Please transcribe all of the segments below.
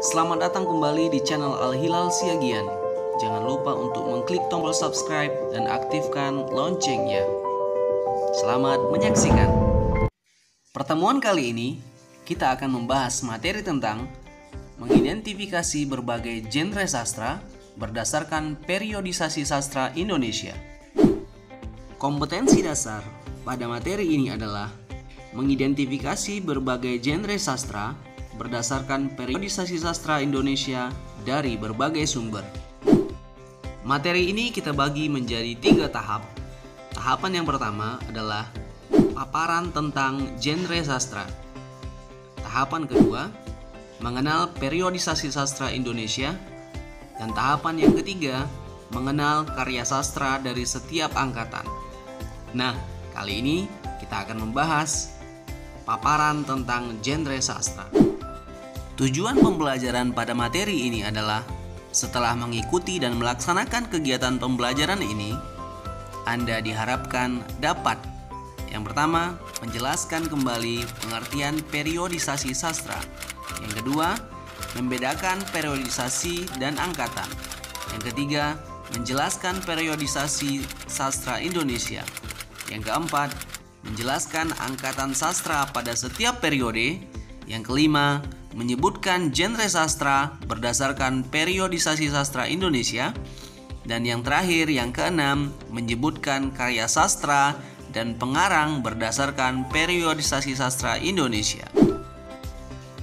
Selamat datang kembali di channel Al-Hilal Siagian. Jangan lupa untuk mengklik tombol subscribe dan aktifkan loncengnya. Selamat menyaksikan. Pertemuan kali ini kita akan membahas materi tentang mengidentifikasi berbagai genre sastra berdasarkan periodisasi sastra Indonesia. Kompetensi dasar pada materi ini adalah mengidentifikasi berbagai genre sastra berdasarkan periodisasi sastra Indonesia dari berbagai sumber. Materi ini kita bagi menjadi 3 tahap. Tahapan yang pertama adalah paparan tentang genre sastra. Tahapan kedua, mengenal periodisasi sastra Indonesia. Dan tahapan yang ketiga, mengenal karya sastra dari setiap angkatan. Nah, kali ini kita akan membahas paparan tentang genre sastra. Tujuan pembelajaran pada materi ini adalah setelah mengikuti dan melaksanakan kegiatan pembelajaran ini, Anda diharapkan dapat yang pertama, menjelaskan kembali pengertian periodisasi sastra. Yang kedua, membedakan periodisasi dan angkatan. Yang ketiga, menjelaskan periodisasi sastra Indonesia. Yang keempat, menjelaskan angkatan sastra pada setiap periode. Yang kelima, menyebutkan genre sastra berdasarkan periodisasi sastra Indonesia. Dan yang terakhir, yang keenam, menyebutkan karya sastra dan pengarang berdasarkan periodisasi sastra Indonesia.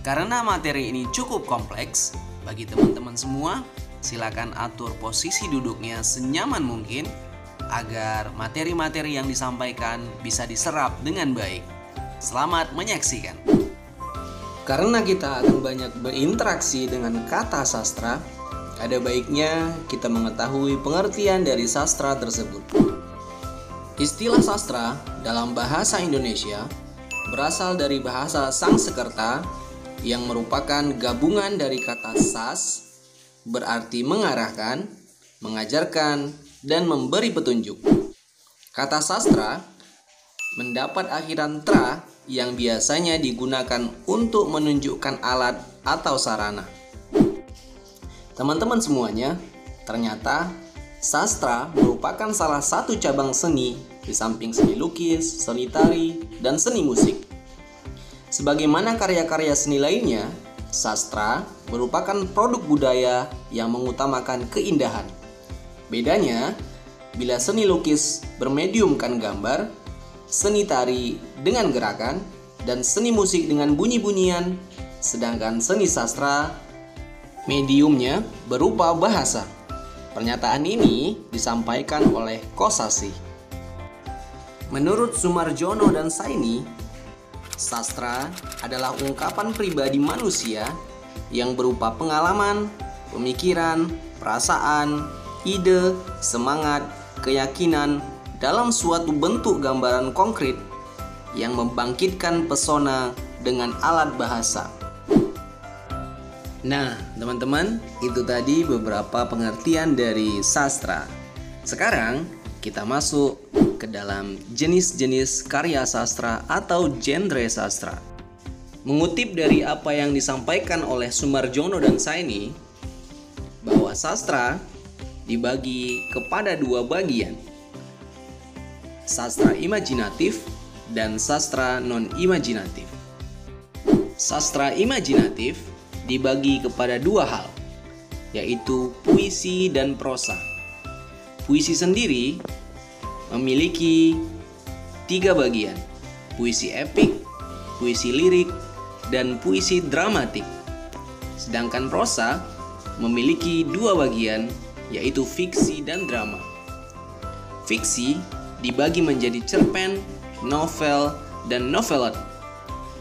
Karena materi ini cukup kompleks, bagi teman-teman semua, silakan atur posisi duduknya senyaman mungkin agar materi-materi yang disampaikan bisa diserap dengan baik. Selamat menyaksikan. Karena kita akan banyak berinteraksi dengan kata sastra, ada baiknya kita mengetahui pengertian dari sastra tersebut. Istilah sastra dalam bahasa Indonesia berasal dari bahasa Sangsekerta yang merupakan gabungan dari kata sas, berarti mengarahkan, mengajarkan, dan memberi petunjuk. Kata sastra mendapat akhiran tra yang biasanya digunakan untuk menunjukkan alat atau sarana. Teman-teman semuanya, ternyata sastra merupakan salah satu cabang seni di samping seni lukis, seni tari, dan seni musik. Sebagaimana karya-karya seni lainnya, sastra merupakan produk budaya yang mengutamakan keindahan. Bedanya, bila seni lukis bermediumkan gambar, seni tari dengan gerakan, dan seni musik dengan bunyi-bunyian, sedangkan seni sastra mediumnya berupa bahasa. Pernyataan ini disampaikan oleh Kosasih. Menurut Sumarjono dan Saini, sastra adalah ungkapan pribadi manusia yang berupa pengalaman, pemikiran, perasaan, ide, semangat, keyakinan dalam suatu bentuk gambaran konkret yang membangkitkan pesona dengan alat bahasa. Nah, teman-teman, itu tadi beberapa pengertian dari sastra. Sekarang kita masuk ke dalam jenis-jenis karya sastra atau genre sastra. Mengutip dari apa yang disampaikan oleh Sumarjono dan Saini, bahwa sastra dibagi kepada 2 bagian, sastra imajinatif dan sastra non-imajinatif. Sastra imajinatif dibagi kepada 2 hal, yaitu puisi dan prosa. Puisi sendiri memiliki 3 bagian, puisi epik, puisi lirik, dan puisi dramatik. Sedangkan prosa memiliki 2 bagian, yaitu fiksi dan drama. Fiksi dibagi menjadi cerpen, novel, dan novelet.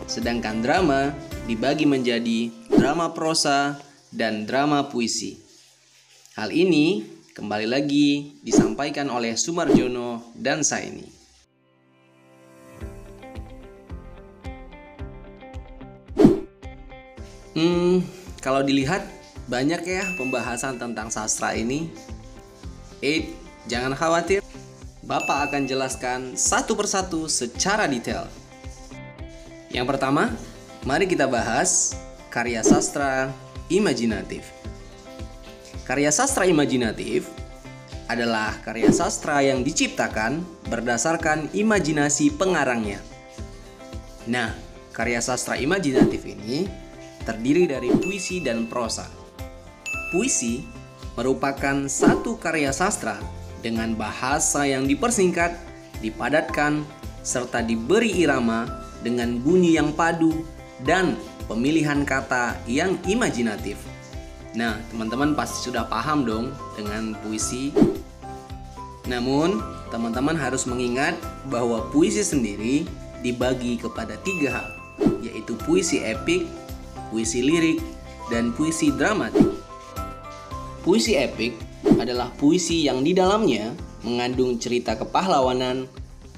Sedangkan drama dibagi menjadi drama prosa dan drama puisi. Hal ini kembali lagi disampaikan oleh Sumarjono dan Saini. Kalau dilihat banyak ya pembahasan tentang sastra ini. Jangan khawatir, Bapak akan jelaskan satu persatu secara detail. Yang pertama, mari kita bahas karya sastra imajinatif. Karya sastra imajinatif adalah karya sastra yang diciptakan berdasarkan imajinasi pengarangnya. Nah, karya sastra imajinatif ini terdiri dari puisi dan prosa. Puisi merupakan satu karya sastra dengan bahasa yang dipersingkat, dipadatkan, serta diberi irama dengan bunyi yang padu dan pemilihan kata yang imajinatif. Nah, teman-teman pasti sudah paham dong dengan puisi. Namun, teman-teman harus mengingat bahwa puisi sendiri dibagi kepada 3 hal, yaitu puisi epik, puisi lirik, dan puisi dramatik. Puisi epik adalah puisi yang di dalamnya mengandung cerita kepahlawanan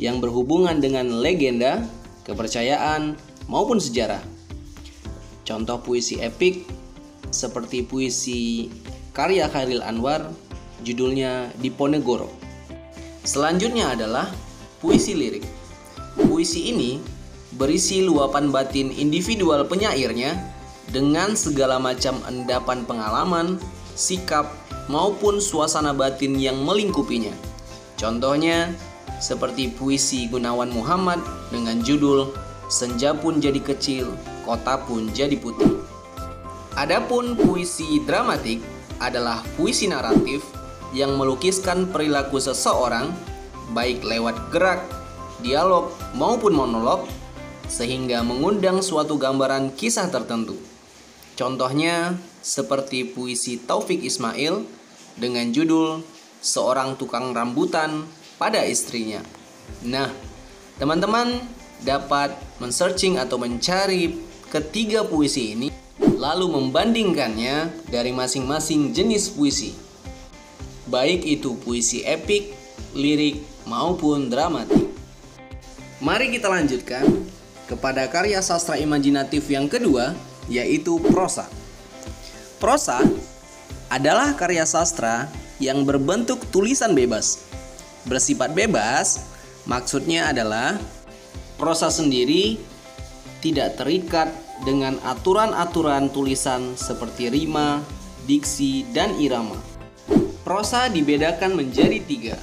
yang berhubungan dengan legenda, kepercayaan, maupun sejarah. Contoh puisi epik seperti puisi karya Chairil Anwar, judulnya Diponegoro. Selanjutnya adalah puisi lirik. Puisi ini berisi luapan batin individual penyairnya dengan segala macam endapan pengalaman, sikap, maupun suasana batin yang melingkupinya. Contohnya seperti puisi Gunawan Muhammad dengan judul Senja Pun Jadi Kecil, Kota Pun Jadi Putih. Adapun puisi dramatik adalah puisi naratif yang melukiskan perilaku seseorang baik lewat gerak, dialog, maupun monolog sehingga mengundang suatu gambaran kisah tertentu. Contohnya seperti puisi Taufik Ismail dengan judul Seorang Tukang Rambutan pada Istrinya. Nah, teman-teman dapat men-searching atau mencari ketiga puisi ini lalu membandingkannya dari masing-masing jenis puisi, baik itu puisi epik, lirik, maupun dramatik. Mari kita lanjutkan kepada karya sastra imajinatif yang kedua, yaitu prosa. Prosa adalah karya sastra yang berbentuk tulisan bebas. Bersifat bebas, maksudnya adalah prosa sendiri tidak terikat dengan aturan-aturan tulisan seperti rima, diksi, dan irama. Prosa dibedakan menjadi 3,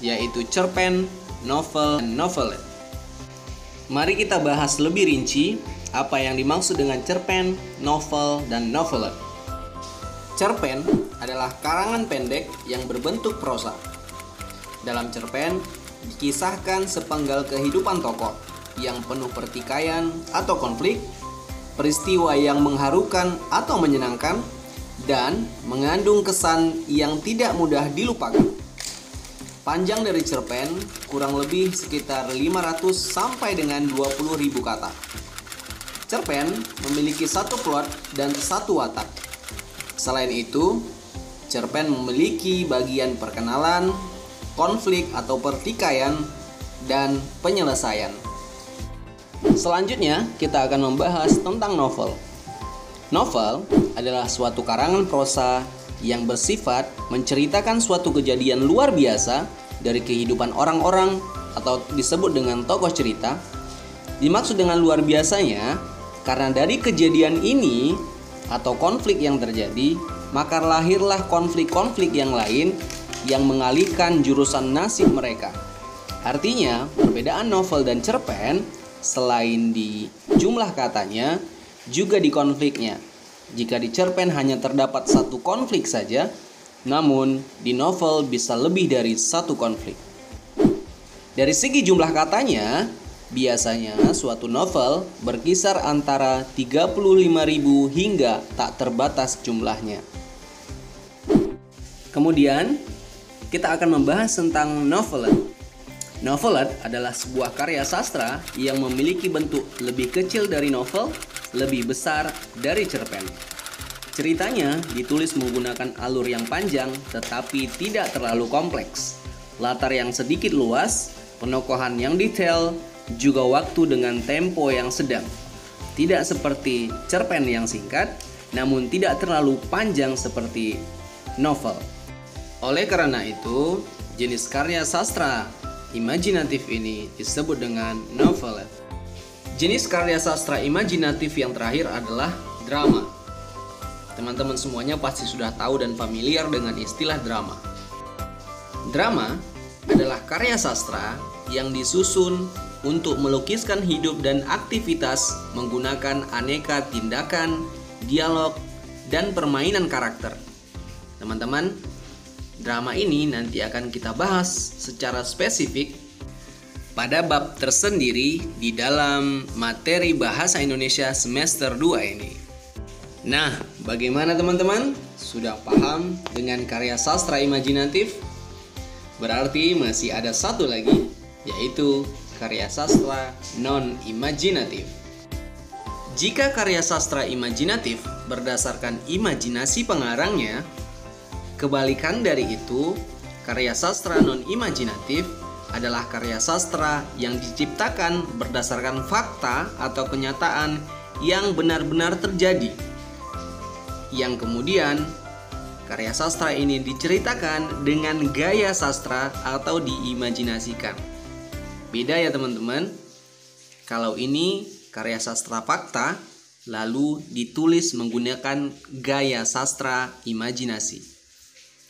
yaitu cerpen, novel, dan novelet. Mari kita bahas lebih rinci apa yang dimaksud dengan cerpen, novel, dan novelet. Cerpen adalah karangan pendek yang berbentuk prosa. Dalam cerpen dikisahkan sepenggal kehidupan tokoh yang penuh pertikaian atau konflik, peristiwa yang mengharukan atau menyenangkan, dan mengandung kesan yang tidak mudah dilupakan. Panjang dari cerpen kurang lebih sekitar 500 sampai dengan 20.000 kata. Cerpen memiliki satu plot dan satu watak. Selain itu, cerpen memiliki bagian perkenalan, konflik atau pertikaian, dan penyelesaian. Selanjutnya, kita akan membahas tentang novel. Novel adalah suatu karangan prosa yang bersifat menceritakan suatu kejadian luar biasa dari kehidupan orang-orang atau disebut dengan tokoh cerita. Dimaksud dengan luar biasanya, karena dari kejadian ini atau konflik yang terjadi, maka lahirlah konflik-konflik yang lain yang mengalihkan jurusan nasib mereka. Artinya, perbedaan novel dan cerpen selain di jumlah katanya, juga di konfliknya. Jika di cerpen hanya terdapat satu konflik saja, namun di novel bisa lebih dari satu konflik. Dari segi jumlah katanya, biasanya suatu novel berkisar antara 35.000 hingga tak terbatas jumlahnya. Kemudian, kita akan membahas tentang novelet. Novelet adalah sebuah karya sastra yang memiliki bentuk lebih kecil dari novel, lebih besar dari cerpen. Ceritanya ditulis menggunakan alur yang panjang tetapi tidak terlalu kompleks, latar yang sedikit luas, penokohan yang detail, juga waktu dengan tempo yang sedang. Tidak seperti cerpen yang singkat, namun tidak terlalu panjang seperti novel. Oleh karena itu, jenis karya sastra imajinatif ini disebut dengan novelet. Jenis karya sastra imajinatif yang terakhir adalah drama. Teman-teman semuanya pasti sudah tahu dan familiar dengan istilah drama. Drama adalah karya sastra yang disusun untuk melukiskan hidup dan aktivitas menggunakan aneka tindakan, dialog, dan permainan karakter. Teman-teman, drama ini nanti akan kita bahas secara spesifik pada bab tersendiri di dalam materi Bahasa Indonesia semester 2 ini. Nah, bagaimana teman-teman? Sudah paham dengan karya sastra imajinatif? Berarti masih ada satu lagi, yaitu karya sastra non-imajinatif. Jika karya sastra imajinatif berdasarkan imajinasi pengarangnya, kebalikan dari itu, karya sastra non-imajinatif adalah karya sastra yang diciptakan berdasarkan fakta atau kenyataan yang benar-benar terjadi. Yang kemudian, karya sastra ini diceritakan dengan gaya sastra atau diimajinasikan. Beda ya teman-teman. Kalau ini karya sastra fakta, lalu ditulis menggunakan gaya sastra imajinasi.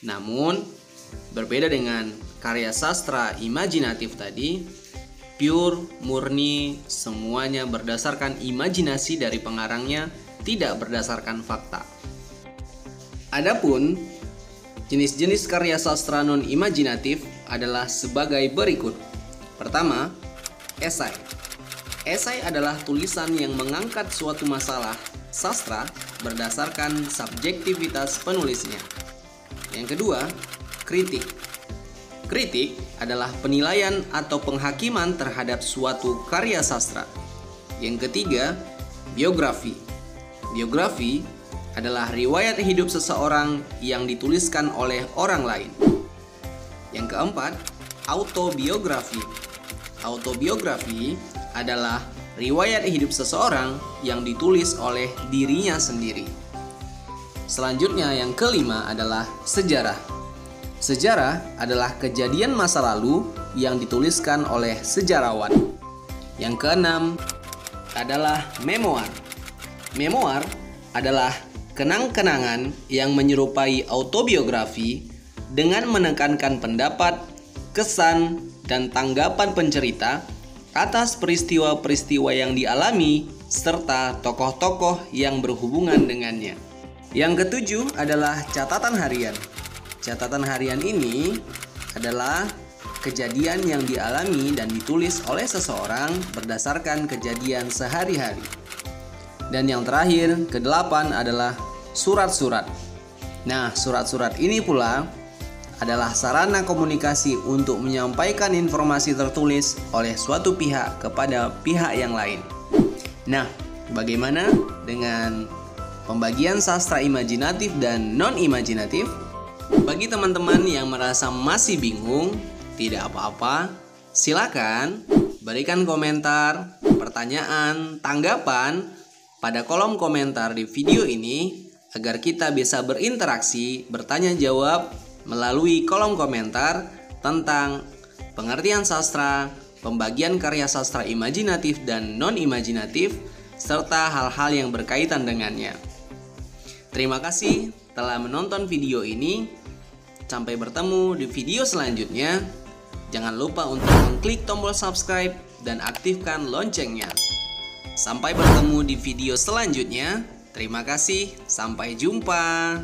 Namun, berbeda dengan karya sastra imajinatif tadi, pure, murni, semuanya berdasarkan imajinasi dari pengarangnya, tidak berdasarkan fakta. Adapun jenis-jenis karya sastra non-imajinatif adalah sebagai berikut. Pertama, esai. Esai adalah tulisan yang mengangkat suatu masalah sastra berdasarkan subjektivitas penulisnya. Yang kedua, kritik. Kritik adalah penilaian atau penghakiman terhadap suatu karya sastra. Yang ketiga, biografi. Biografi adalah riwayat hidup seseorang yang dituliskan oleh orang lain. Yang keempat, autobiografi. Autobiografi adalah riwayat hidup seseorang yang ditulis oleh dirinya sendiri. Selanjutnya yang kelima adalah sejarah. Sejarah adalah kejadian masa lalu yang dituliskan oleh sejarawan. Yang keenam adalah memoir. Memoir adalah kenang-kenangan yang menyerupai autobiografi dengan menekankan pendapat, kesan, dan tanggapan pencerita atas peristiwa-peristiwa yang dialami serta tokoh-tokoh yang berhubungan dengannya. Yang ketujuh adalah catatan harian. Catatan harian ini adalah kejadian yang dialami dan ditulis oleh seseorang berdasarkan kejadian sehari-hari. Dan yang terakhir, kedelapan adalah surat-surat. Nah, surat-surat ini pula adalah sarana komunikasi untuk menyampaikan informasi tertulis oleh suatu pihak kepada pihak yang lain. Nah, bagaimana dengan pembagian sastra imajinatif dan non-imajinatif? Bagi teman-teman yang merasa masih bingung, tidak apa-apa, silakan berikan komentar, pertanyaan, tanggapan pada kolom komentar di video ini agar kita bisa berinteraksi, bertanya jawab melalui kolom komentar tentang pengertian sastra, pembagian karya sastra imajinatif dan non-imajinatif, serta hal-hal yang berkaitan dengannya. Terima kasih telah menonton video ini. Sampai bertemu di video selanjutnya. Jangan lupa untuk mengklik tombol subscribe dan aktifkan loncengnya. Sampai bertemu di video selanjutnya. Terima kasih, sampai jumpa.